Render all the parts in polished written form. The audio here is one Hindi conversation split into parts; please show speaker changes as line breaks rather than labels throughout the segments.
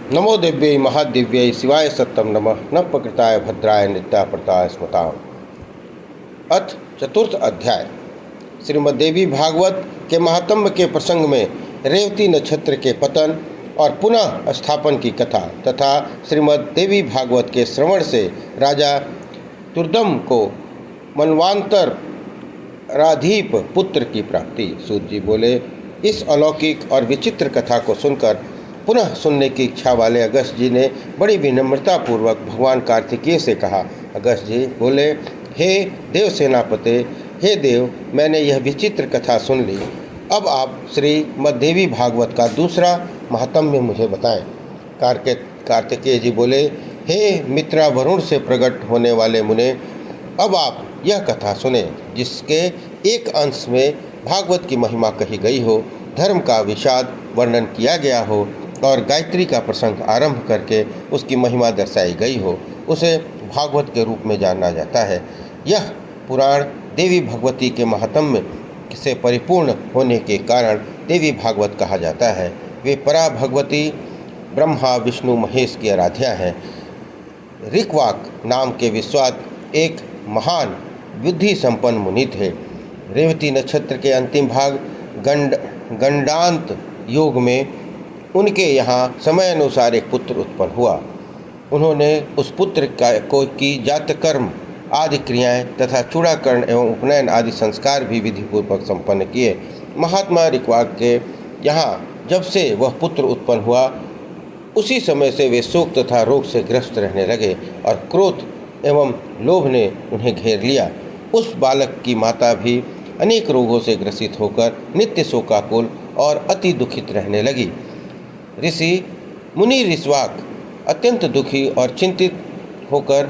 नमो दिव्यै महादिव्यै शिवाय सत्यम नमः न प्रकृताय भद्राय नित्याप्रताय स्मताम। अथ चतुर्थ अध्याय। श्रीमद्देवी भागवत के महात्म्य के प्रसंग में रेवती नक्षत्र के पतन और पुनः स्थापन की कथा तथा श्रीमद्देवी भागवत के श्रवण से राजा तुर्दम को मनवांतर राधीप पुत्र की प्राप्ति। सूत जी बोले, इस अलौकिक और विचित्र कथा को सुनकर पुनः सुनने की इच्छा वाले अगस्त जी ने बड़ी विनम्रता पूर्वक भगवान कार्तिकेय से कहा। अगस्त जी बोले, हे देव सेनापते, हे देव, मैंने यह विचित्र कथा सुन ली। अब आप श्री मद्देवी भागवत का दूसरा महात्म्य मुझे बताएं। कार्तिकेय जी बोले, हे मित्रा वरुण से प्रकट होने वाले मुने, अब आप यह कथा सुने जिसके एक अंश में भागवत की महिमा कही गई हो, धर्म का विषाद वर्णन किया गया हो और गायत्री का प्रसंग आरंभ करके उसकी महिमा दर्शाई गई हो। उसे भागवत के रूप में जाना जाता है। यह पुराण देवी भगवती के महात्म्य से परिपूर्ण होने के कारण देवी भागवत कहा जाता है। वे परा भगवती ब्रह्मा विष्णु महेश की आराध्या हैं। ऋक्वाक नाम के विश्वात एक महान बुद्धि संपन्न मुनि थे। रेवती नक्षत्र के अंतिम भाग गंडांत योग में उनके यहाँ समय अनुसार एक पुत्र उत्पन्न हुआ। उन्होंने उस पुत्र की जातकर्म आदि क्रियाएं तथा चूड़ाकरण एवं उपनयन आदि संस्कार भी विधिपूर्वक संपन्न किए। महात्मा ऋक्वाक के यहाँ जब से वह पुत्र उत्पन्न हुआ, उसी समय से वे शोक तथा रोग से ग्रस्त रहने लगे और क्रोध एवं लोभ ने उन्हें घेर लिया। उस बालक की माता भी अनेक रोगों से ग्रसित होकर नित्य शोकाकुल और अति दुखित रहने लगी। ऋषि मुनि ऋक्वाक अत्यंत दुखी और चिंतित होकर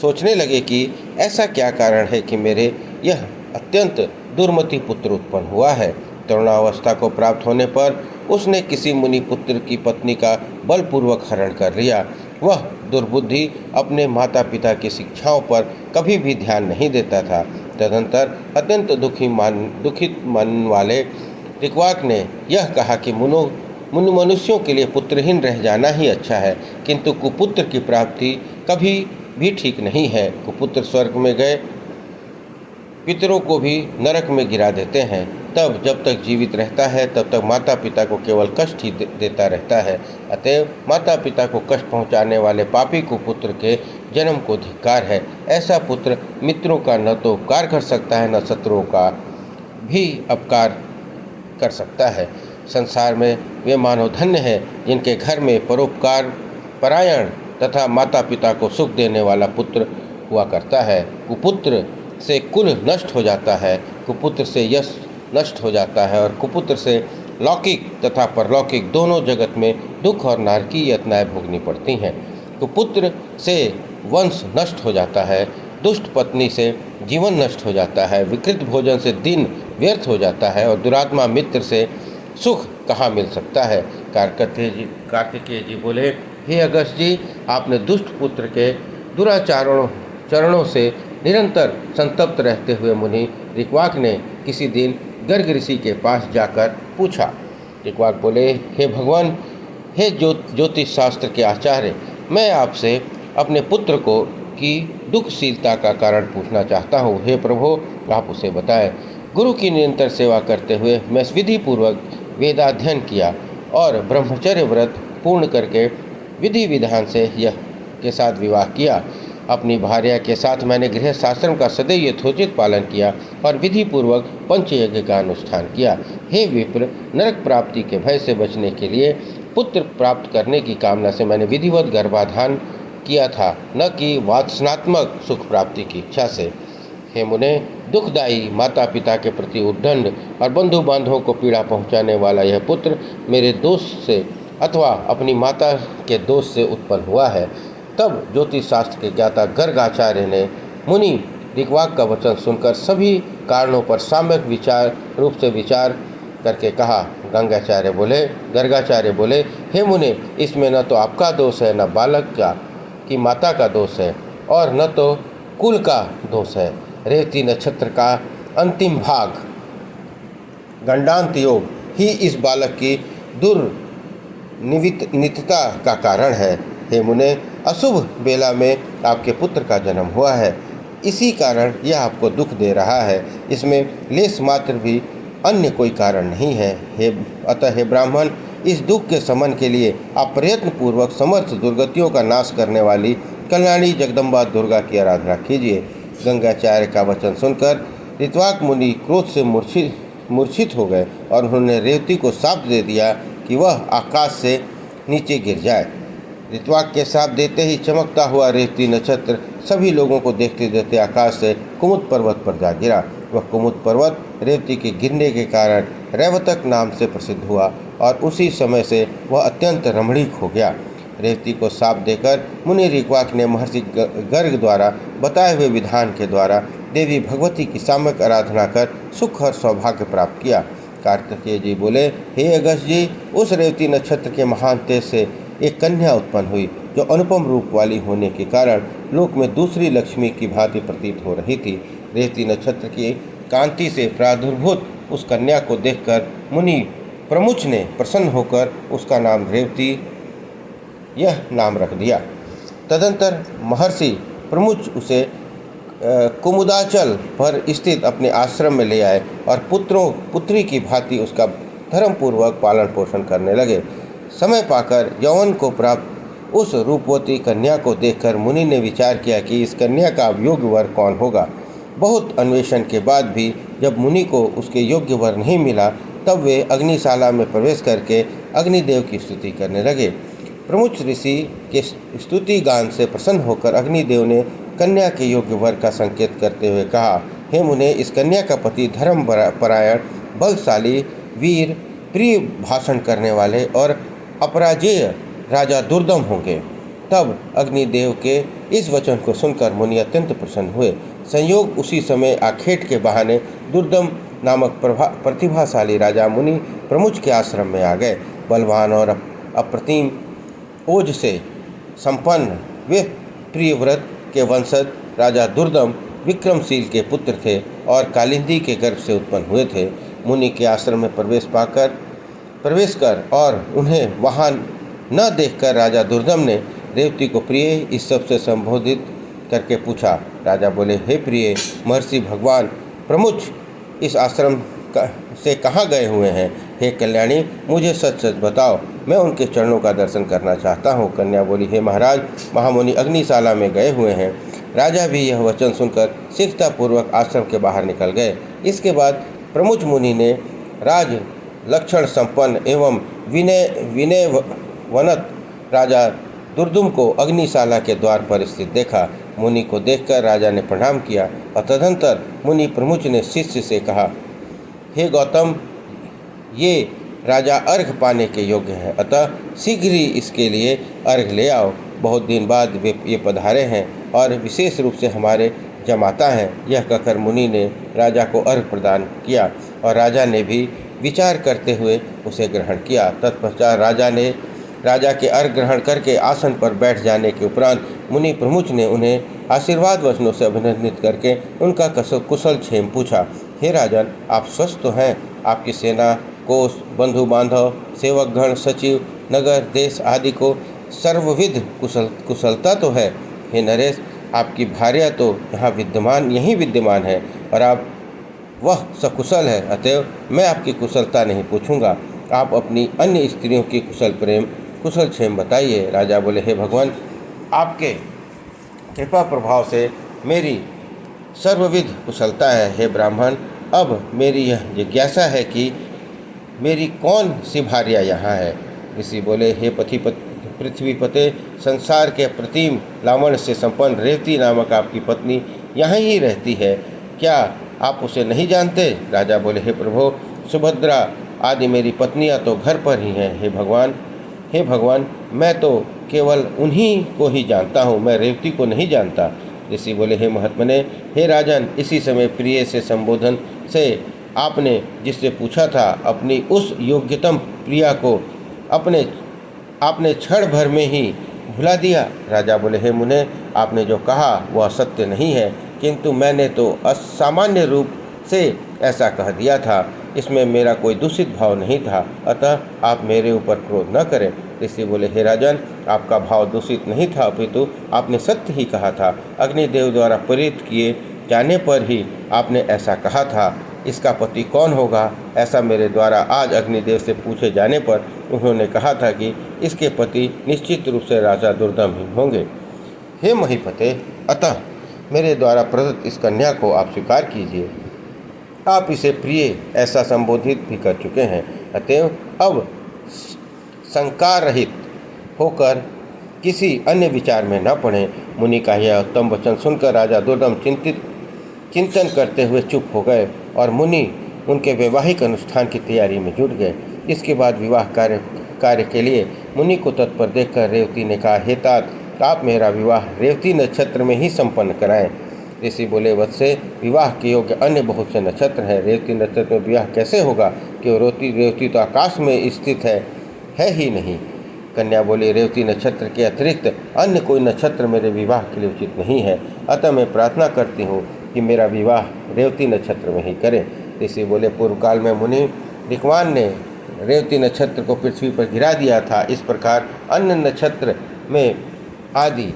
सोचने लगे कि ऐसा क्या कारण है कि मेरे यह अत्यंत दुर्मति पुत्र उत्पन्न हुआ है। तरुणावस्था को प्राप्त होने पर उसने किसी मुनि पुत्र की पत्नी का बलपूर्वक हरण कर लिया। वह दुर्बुद्धि अपने माता पिता की शिक्षाओं पर कभी भी ध्यान नहीं देता था। तदंतर अत्यंत दुखित मन वाले ऋक्वाक ने यह कहा कि मनुष्यों के लिए पुत्रहीन रह जाना ही अच्छा है, किंतु कुपुत्र की प्राप्ति कभी भी ठीक नहीं है। कुपुत्र स्वर्ग में गए पितरों को भी नरक में गिरा देते हैं। तब जब तक जीवित रहता है तब तक माता पिता को केवल कष्ट ही देता रहता है। अतएव माता पिता को कष्ट पहुंचाने वाले पापी कुपुत्र के जन्म को धिक्कार है। ऐसा पुत्र मित्रों का न तो उपकार कर सकता है, न शत्रुओं का भी अपकार कर सकता है। संसार में वे मानव धन्य हैं जिनके घर में परोपकार परायण तथा माता पिता को सुख देने वाला पुत्र हुआ करता है। कुपुत्र से कुल नष्ट हो जाता है, कुपुत्र से यश नष्ट हो जाता है और कुपुत्र से लौकिक तथा परलौकिक दोनों जगत में दुख और नरकीय यातनाएं भोगनी पड़ती हैं। कुपुत्र से वंश नष्ट हो जाता है, दुष्ट पत्नी से जीवन नष्ट हो जाता है, विकृत भोजन से दिन व्यर्थ हो जाता है और दुरात्मा मित्र से सुख कहाँ मिल सकता है। कार्तिकेय जी बोले, हे अगस्त जी, आपने दुष्ट पुत्र के दुराचरणों से निरंतर संतप्त रहते हुए मुनि ऋक्वाक ने किसी दिन गर्ग ऋषि के पास जाकर पूछा। ऋक्वाक बोले, हे भगवान, हे ज्योतिष शास्त्र के आचार्य, मैं आपसे अपने पुत्र को की दुखशीलता का कारण पूछना चाहता हूँ। हे प्रभु, आप उसे बताएं। गुरु की निरंतर सेवा करते हुए मैं विधि पूर्वक वेदाध्ययन किया और ब्रह्मचर्य व्रत पूर्ण करके विधि विधान से यह के साथ विवाह किया। अपनी भार्या के साथ मैंने गृह शास्त्र का सदैव यथोचित पालन किया और विधि पूर्वक पंचयज्ञ का अनुष्ठान किया। हे विप्र, नरक प्राप्ति के भय से बचने के लिए पुत्र प्राप्त करने की कामना से मैंने विधिवत गर्भाधान किया था, न कि वात्सनात्मक सुख प्राप्ति की इच्छा से। हे मुने, दुखदायी माता पिता के प्रति उद्दंड और बंधु बांधवों को पीड़ा पहुंचाने वाला यह पुत्र मेरे दोष से अथवा अपनी माता के दोष से उत्पन्न हुआ है। तब ज्योतिष शास्त्र के ज्ञाता गर्गाचार्य ने मुनि ऋक्वाक का वचन सुनकर सभी कारणों पर सम्यक रूप से विचार करके कहा। गर्गाचार्य बोले, हे मुने, इसमें न तो आपका दोष है, न बालक की माता का दोष है और न तो कुल का दोष है। रेवती नक्षत्र का अंतिम भाग गंडांत योग ही इस बालक की नित्यता का कारण है। हे मुने, अशुभ बेला में आपके पुत्र का जन्म हुआ है, इसी कारण यह आपको दुख दे रहा है। इसमें लेश मात्र भी अन्य कोई कारण नहीं है। अतः हे ब्राह्मण, इस दुख के शमन के लिए आप प्रयत्न पूर्वक समस्त दुर्गतियों का नाश करने वाली कल्याणी जगदम्बा दुर्गा की आराधना कीजिए। गंगाचार्य का वचन सुनकर ऋत्वाक मुनि क्रोध से मूर्छित हो गए और उन्होंने रेवती को शाप दे दिया कि वह आकाश से नीचे गिर जाए। ऋत्वाक के शाप देते ही चमकता हुआ रेवती नक्षत्र सभी लोगों को देखते देखते आकाश से कुमुद पर्वत पर जा गिरा। वह कुमुद पर्वत रेवती के गिरने के कारण रैवतक नाम से प्रसिद्ध हुआ और उसी समय से वह अत्यंत रमणीक हो गया। रेवती को शाप देकर मुनि ऋक्वाक ने महर्षि गर्ग द्वारा बताए हुए विधान के द्वारा देवी भगवती की सामूहिक आराधना कर सुख और सौभाग्य प्राप्त किया। कार्तिकेय जी बोले, हे अगस्त्य जी, उस रेवती नक्षत्र के महान तेज से एक कन्या उत्पन्न हुई जो अनुपम रूप वाली होने के कारण लोक में दूसरी लक्ष्मी की भांति प्रतीत हो रही थी। रेवती नक्षत्र की कांति से प्रादुर्भूत उस कन्या को देखकर मुनि प्रमुच ने प्रसन्न होकर उसका नाम रेवती यह नाम रख दिया। तदंतर महर्षि प्रमुच उसे कुमुदाचल पर स्थित अपने आश्रम में ले आए और पुत्री की भांति उसका धर्मपूर्वक पालन पोषण करने लगे। समय पाकर यौवन को प्राप्त उस रूपवती कन्या को देखकर मुनि ने विचार किया कि इस कन्या का योग्य वर कौन होगा। बहुत अन्वेषण के बाद भी जब मुनि को उसके योग्य वर नहीं मिला, तब वे अग्निशाला में प्रवेश करके अग्निदेव की स्तुति करने लगे। प्रमुच ऋषि के स्तुति गान से प्रसन्न होकर अग्निदेव ने कन्या के योग्य वर का संकेत करते हुए कहा, हे मुने, इस कन्या का पति धर्म परायण, बलशाली, वीर, प्रिय भाषण करने वाले और अपराजेय राजा दुर्दम होंगे। तब अग्निदेव के इस वचन को सुनकर मुनि अत्यंत प्रसन्न हुए। संयोग उसी समय आखेट के बहाने दुर्दम नामक प्रतिभाशाली राजा मुनि प्रमुच के आश्रम में आ गए। बलवान और अप्रतिम ओज से संपन्न वे प्रियव्रत के वंशज राजा दुर्दम विक्रमशील के पुत्र थे और कालिंदी के गर्भ से उत्पन्न हुए थे। मुनि के आश्रम में प्रवेश कर और उन्हें वहां न देखकर राजा दुर्दम ने रेवती को प्रिय इस सब से संबोधित करके पूछा। राजा बोले, हे प्रिय, महर्षि भगवान प्रमुच इस आश्रम से कहाँ गए हुए हैं? हे कल्याणी, मुझे सच सच बताओ, मैं उनके चरणों का दर्शन करना चाहता हूँ। कन्या बोली, हे महाराज, महामुनि अग्निशाला में गए हुए हैं। राजा भी यह वचन सुनकर शीघ्रतापूर्वक आश्रम के बाहर निकल गए। इसके बाद प्रमुच मुनि ने राज लक्षण संपन्न एवं विनयवनत राजा दुर्दुम को अग्निशाला के द्वार पर स्थित देखा। मुनि को देखकर राजा ने प्रणाम किया और तदंतर मुनि प्रमुच ने शिष्य से कहा, हे गौतम, ये राजा अर्घ पाने के योग्य है, अतः शीघ्र ही इसके लिए अर्घ ले आओ। बहुत दिन बाद वे ये पधारे हैं और विशेष रूप से हमारे जमाता हैं। यह कहकर मुनि ने राजा को अर्घ प्रदान किया और राजा ने भी विचार करते हुए उसे ग्रहण किया। तत्पश्चात राजा के अर्घ ग्रहण करके आसन पर बैठ जाने के उपरांत मुनि प्रमुच ने उन्हें आशीर्वाद वचनों से अभिनंदित करके उनका कुशल क्षेम पूछा। हे राजन, आप स्वस्थ तो हैं? आपकी सेना, कोष, बंधु बांधव, सेवकगण, सचिव, नगर, देश आदि को सर्वविध कुशलता तो है? हे नरेश, आपकी भार्या तो यहीं विद्यमान है और आप वह सकुशल है, अतएव मैं आपकी कुशलता नहीं पूछूंगा। आप अपनी अन्य स्त्रियों की कुशल क्षेम बताइए। राजा बोले, हे भगवान, आपके कृपा प्रभाव से मेरी सर्वविध कुशलता है। हे ब्राह्मण, अब मेरी यह जिज्ञासा है कि मेरी कौन सी भार्या यहाँ है? ऋषि बोले, हे पृथ्वीपते, संसार के प्रतिम लावण्य से संपन्न रेवती नामक आपकी पत्नी यहाँ ही रहती है, क्या आप उसे नहीं जानते? राजा बोले, हे प्रभु, सुभद्रा आदि मेरी पत्नियाँ तो घर पर ही हैं। हे भगवान, मैं तो केवल उन्हीं को ही जानता हूँ, मैं रेवती को नहीं जानता। ऋषि बोले, हे महात्मने, हे राजन, इसी समय प्रिय से संबोधन से आपने जिससे पूछा था, अपनी उस योग्यतम प्रिया को आपने क्षण भर में ही भुला दिया। राजा बोले, हे मुने, आपने जो कहा वह सत्य नहीं है, किंतु मैंने तो असामान्य रूप से ऐसा कह दिया था। इसमें मेरा कोई दूषित भाव नहीं था, अतः आप मेरे ऊपर क्रोध न करें। ऋषि बोले, हे राजन, आपका भाव दूषित नहीं था, अपितु आपने सत्य ही कहा था। अग्निदेव द्वारा प्रेरित किए जाने पर ही आपने ऐसा कहा था। इसका पति कौन होगा, ऐसा मेरे द्वारा आज अग्निदेव से पूछे जाने पर उन्होंने कहा था कि इसके पति निश्चित रूप से राजा दुर्दम ही होंगे। हे महीपते, अतः मेरे द्वारा प्रदत्त इस कन्या को आप स्वीकार कीजिए। आप इसे प्रिय ऐसा संबोधित भी कर चुके हैं, अतएव अब शंका रहित होकर किसी अन्य विचार में न पड़ें। मुनि का यह उत्तम वचन सुनकर राजा दुर्दम चिंतन करते हुए चुप हो गए और मुनि उनके वैवाहिक अनुष्ठान की तैयारी में जुट गए। इसके बाद विवाह कार्य के लिए मुनि को तत्पर देखकर रेवती ने कहा, हे तात, आप मेरा विवाह रेवती नक्षत्र में ही संपन्न कराएं। ऋषि बोले, वत्से, विवाह के योग्य अन्य बहुत से नक्षत्र हैं, रेवती नक्षत्र में विवाह कैसे होगा कि रेवती तो आकाश में स्थित है ही नहीं। कन्या बोली, रेवती नक्षत्र के अतिरिक्त अन्य कोई नक्षत्र मेरे विवाह के लिए उचित नहीं है, अतः मैं प्रार्थना करती हूँ कि मेरा विवाह रेवती नक्षत्र में ही करें। ऋषि बोले, पूर्व काल में मुनि ऋक्वान ने रेवती नक्षत्र को पृथ्वी पर गिरा दिया था, इस प्रकार अन्य नक्षत्र में आदि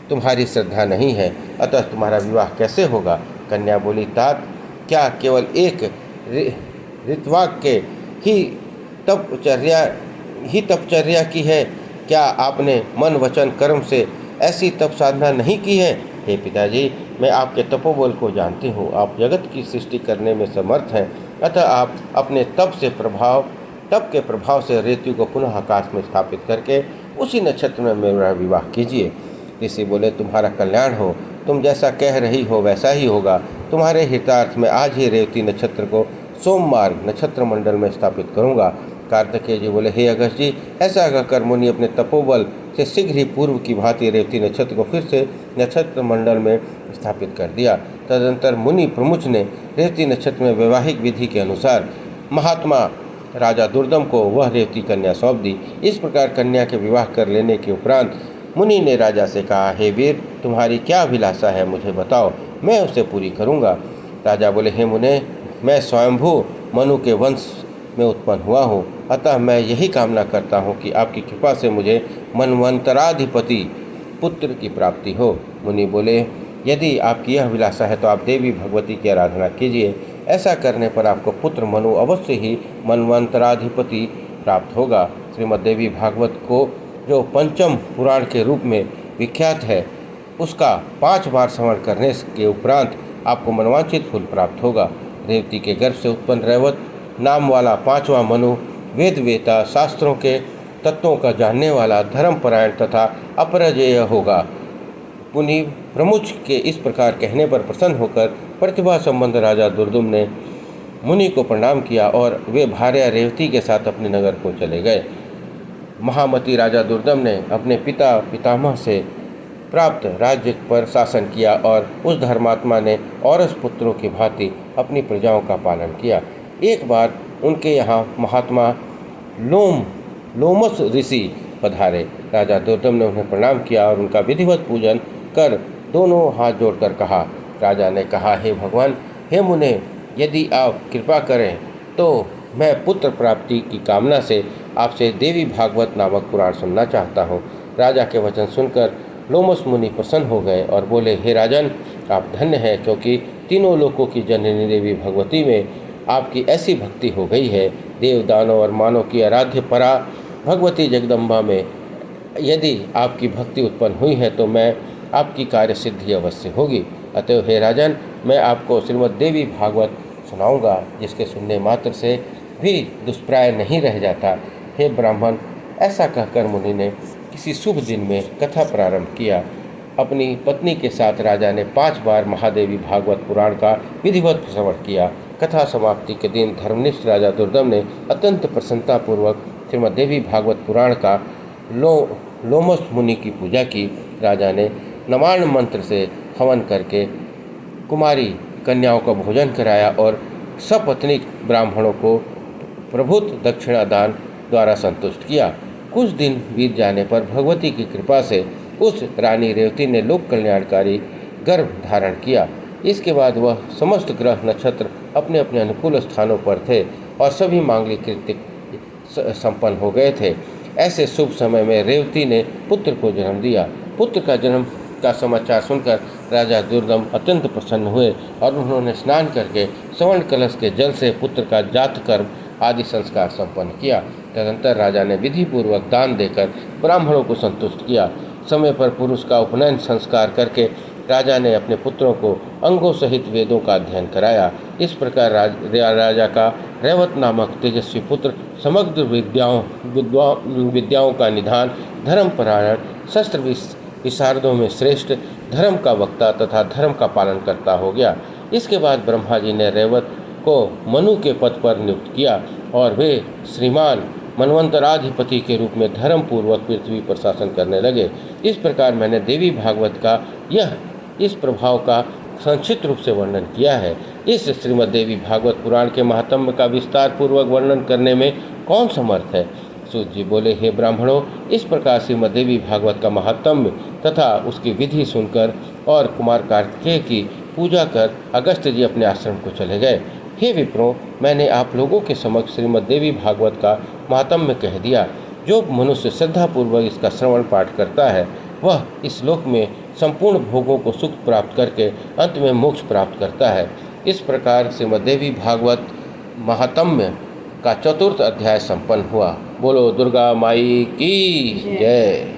तुम्हारी श्रद्धा नहीं है, अतः तुम्हारा विवाह कैसे होगा। कन्या बोली, तात, क्या केवल एक ऋत्वाक्य ही तपचर्या की है? क्या आपने मन वचन कर्म से ऐसी तप साधना नहीं की है? हे पिताजी, मैं आपके तपोबल को जानती हूँ, आप जगत की सृष्टि करने में समर्थ हैं, अतः आप अपने तप के प्रभाव से रेतु को पुनः आकाश में स्थापित करके उसी नक्षत्र में मेरा विवाह कीजिए। ऋषि बोले, तुम्हारा कल्याण हो, तुम जैसा कह रही हो वैसा ही होगा। तुम्हारे हितार्थ में आज ही रेवती नक्षत्र को सोमवार नक्षत्र मंडल में स्थापित करूँगा। कार्तिकेय जी बोले, हे अगस्त जी, ऐसा कहकर मुनि अपने तपोबल से शीघ्र ही पूर्व की भांति रेवती नक्षत्र को फिर से नक्षत्र मंडल में स्थापित कर दिया। तदनंतर मुनि प्रमुख ने रेवती नक्षत्र में वैवाहिक विधि के अनुसार महात्मा राजा दुर्दम को वह रेवती कन्या सौंप दी। इस प्रकार कन्या के विवाह कर लेने के उपरांत मुनि ने राजा से कहा, हे वीर, तुम्हारी क्या अभिलाषा है, मुझे बताओ, मैं उसे पूरी करूँगा। राजा बोले, हे मुने, मैं स्वयंभू मनु के वंश में उत्पन्न हुआ हूँ, अतः मैं यही कामना करता हूँ कि आपकी कृपा से मुझे मनवंतराधिपति पुत्र की प्राप्ति हो। मुनि बोले, यदि आपकी यह अभिलाषा है तो आप देवी भगवती की आराधना कीजिए, ऐसा करने पर आपको पुत्र मनु अवश्य ही मनवंतराधिपति प्राप्त होगा। श्रीमद् देवी भागवत को जो पंचम पुराण के रूप में विख्यात है, उसका 5 बार श्रवण करने के उपरांत आपको मनवांछित फल प्राप्त होगा। रेवती के गर्भ से उत्पन्न रैवत नाम वाला 5वां मनु वेद वेता, शास्त्रों के तत्वों का जानने वाला, धर्मपरायण तथा अपराजेय होगा। पुनि प्रमुख के इस प्रकार कहने पर प्रसन्न होकर प्रतिभा संबंध राजा दुर्दुम ने मुनि को प्रणाम किया और वे भार्या रेवती के साथ अपने नगर को चले गए। महामती राजा दुर्दम ने अपने पितामह से प्राप्त राज्य पर शासन किया और उस धर्मात्मा ने औरस पुत्रों की भांति अपनी प्रजाओं का पालन किया। एक बार उनके यहाँ महात्मा लोमस ऋषि पधारे। राजा दुर्दम ने उन्हें प्रणाम किया और उनका विधिवत पूजन कर दोनों हाथ जोड़कर कहा। राजा ने कहा, हे भगवान, हे मुने, यदि आप कृपा करें तो मैं पुत्र प्राप्ति की कामना से आपसे देवी भागवत नामक पुराण सुनना चाहता हूँ। राजा के वचन सुनकर लोमस मुनि प्रसन्न हो गए और बोले, हे राजन, आप धन्य हैं, क्योंकि तीनों लोकों की जननी देवी भगवती में आपकी ऐसी भक्ति हो गई है। देव, दानव और मानव की आराध्य परा भगवती जगदम्बा में यदि आपकी भक्ति उत्पन्न हुई है तो मैं आपकी कार्य सिद्धि अवश्य होगी। अतएव हे राजन, मैं आपको श्रीमद् देवी भागवत सुनाऊंगा, जिसके सुनने मात्र से भी दुष्प्राय नहीं रह जाता। हे ब्राह्मण, ऐसा कहकर मुनि ने किसी शुभ दिन में कथा प्रारंभ किया। अपनी पत्नी के साथ राजा ने 5 बार महादेवी भागवत पुराण का विधिवत श्रवण किया। कथा समाप्ति के दिन धर्मनिष्ठ राजा दुर्दम ने अत्यंत प्रसन्नतापूर्वक श्रीमद् देवी भागवत पुराण का लोमस मुनि की पूजा की। राजा ने नवान्न मंत्र से हवन करके कुमारी कन्याओं का भोजन कराया और सपत्नीक ब्राह्मणों को प्रभुत दक्षिणा दान द्वारा संतुष्ट किया। कुछ दिन बीत जाने पर भगवती की कृपा से उस रानी रेवती ने लोक कल्याणकारी गर्भ धारण किया। इसके बाद वह समस्त ग्रह नक्षत्र अपने अपने अनुकूल स्थानों पर थे और सभी मांगलिक कृत्य संपन्न हो गए थे। ऐसे शुभ समय में रेवती ने पुत्र को जन्म दिया। पुत्र का जन्म का समाचार सुनकर राजा दुर्दम अत्यंत प्रसन्न हुए और उन्होंने स्नान करके स्वर्ण कलश के जल से पुत्र का जातकर्म आदि संस्कार संपन्न किया। तदंतर राजा ने विधि पूर्वक दान देकर ब्राह्मणों को संतुष्ट किया। समय पर पुरुष का उपनयन संस्कार करके राजा ने अपने पुत्रों को अंगों सहित वेदों का अध्ययन कराया। इस प्रकार राजा का रैवत नामक तेजस्वी पुत्र समग्र विद्याओं का निधान, धर्मपरायण, शस्त्र विशारदों में श्रेष्ठ, धर्म का वक्ता तथा धर्म का पालन करता हो गया। इसके बाद ब्रह्मा जी ने रैवत को मनु के पद पर नियुक्त किया और वे श्रीमान मनवंतराधिपति के रूप में धर्म पूर्वक पृथ्वी पर शासन करने लगे। इस प्रकार मैंने देवी भागवत का इस प्रभाव का संक्षिप्त रूप से वर्णन किया है। इस श्रीमद् देवी भागवत पुराण के महात्म्य का विस्तार पूर्वक वर्णन करने में कौन समर्थ है? सूत जी बोले, हे ब्राह्मणों, इस प्रकार श्रीमद् देवी भागवत का महात्म्य तथा उसकी विधि सुनकर और कुमार कार्तिकेय की पूजा कर अगस्त्य जी अपने आश्रम को चले गए। हे विप्रों, मैंने आप लोगों के समक्ष श्रीमद् देवी भागवत का महात्म्य कह दिया। जो मनुष्य श्रद्धापूर्वक इसका श्रवण पाठ करता है वह इस लोक में संपूर्ण भोगों को सुख प्राप्त करके अंत में मोक्ष प्राप्त करता है। इस प्रकार श्रीमद् देवी भागवत महात्म्य का 4th अध्याय संपन्न हुआ। बोलो दुर्गा माई की जय।